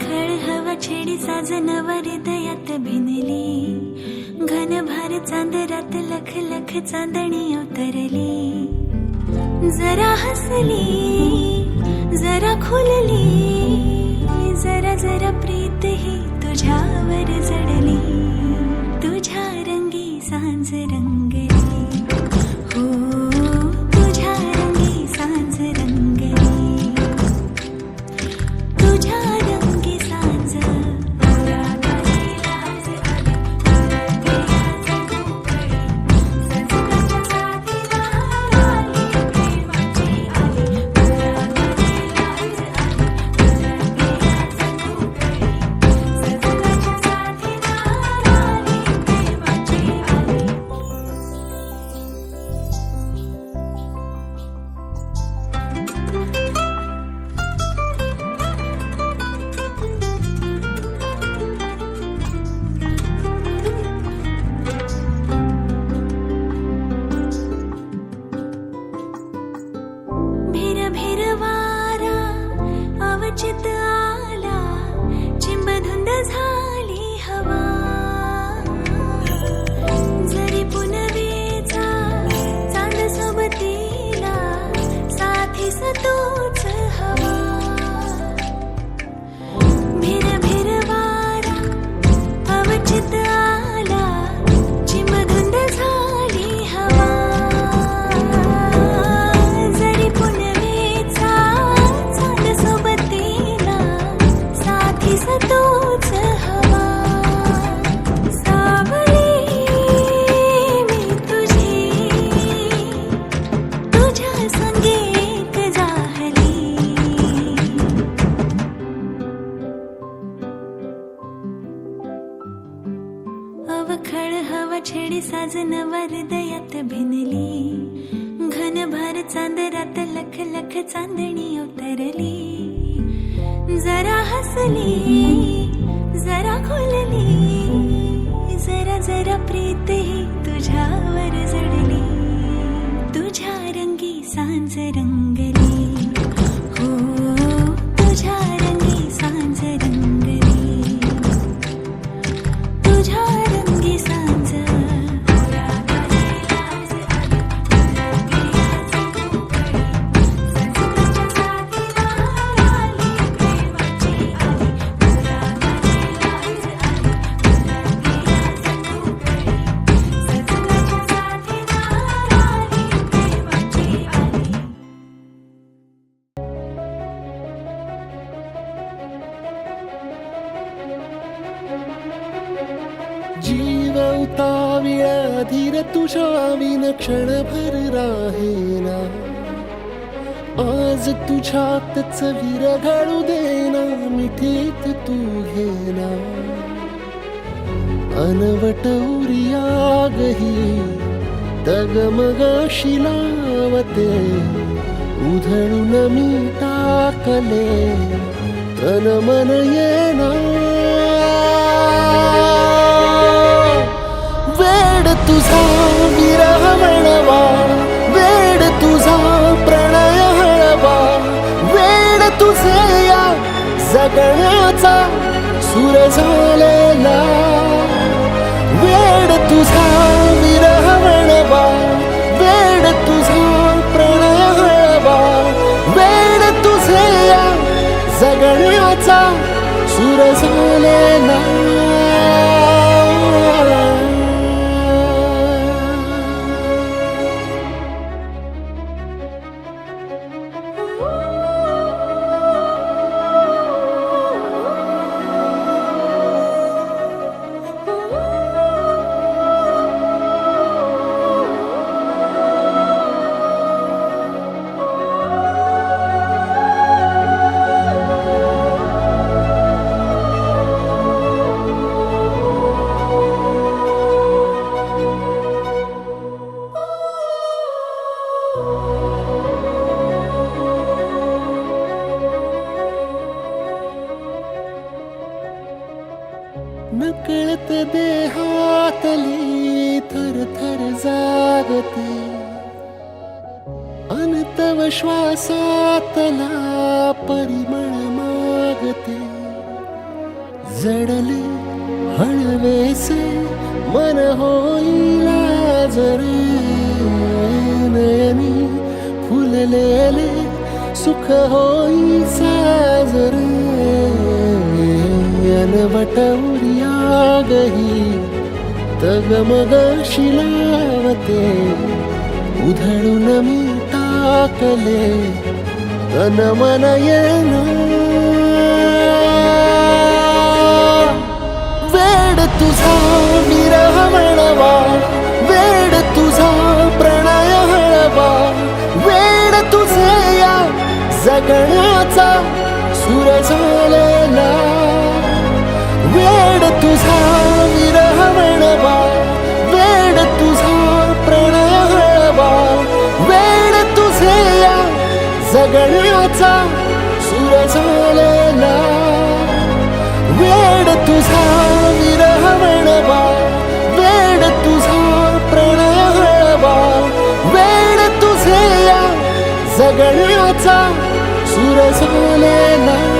खळ हवा छेडी साजनवा हृदयात भिनली, घनभार चांदरात लख लख चांदणी अवतरली. जरा हसली जरा खुलली, जरा जरा प्रीत ही तुझ्यावर जडली. तुझ्या रंगी सांज रंगली, हो तुझ्या रंगी सांज रंगली, तुझ्या रंगी सांज. चित आला चिंबधुंद झाली हवा, जरी पुनवेचा चांद सोबतीला साथीस तूच हवा. भिर भिर वारा अवचित आला चिंबधुंद झाली हवा, जरी पुनवेचा चांद सोबत तूच हवा. सावली मी तुझी तुझ्या संगीत जाहली, अवखळ हवा छेडी साजनवा हृदयात भिनली, घनभार चांदरात लख लख चांदणी अवतरली. जरा हसली जरा खुलली, जरा जरा प्रीत ही तुझ्यावर जडली. तुझ्या रंगी सांज रंगली, हो तुझ्या रंगी सांज रंगली, तुझ्या रंगी सांज. जीव उताविळा धीर तुझ्या विन क्षणभर राहेना, आज तुझ्यातच विरघळू देना, मिठीत तू घेना. अनवट उरियागही डगमगाशी लावते, उधळून मी टाकले तन मन येना. वेड तुझा विरह म्हणवा, वेड तुझा प्रणय हळवा, वेड तुझे या जगण्याचा सूर झालेला. वेड तुझा विरह म्हणवा, वेड तुझा प्रणय हळवा, वेड तुझे या जगण्याचा सूर झालेला. नकळत देहातली थर थर जागते, अनतव श्वासातला परिमळ मागते. जडले हळवेसे मन होईल जरे नयनी फुललेले सुख होई साजरे अनवट उर्यागही तगमग शिलावते उधळून मी टाकले तन मन येन वेड तुझा विरह म्हणवा वेड तुझा प्रणय हळवा वेड तुझे या जगण्याचा सुर झालेला वेड तुझा विरह म्हणवा वेड तुझा प्रणय हळवा वेड तुझे या जगण्याचा सुर झालेला वेड तुझा विरह म्हणवा वेड तुझा प्रणय हळवा वेड तुझे या जगण्याचा सुर झालेला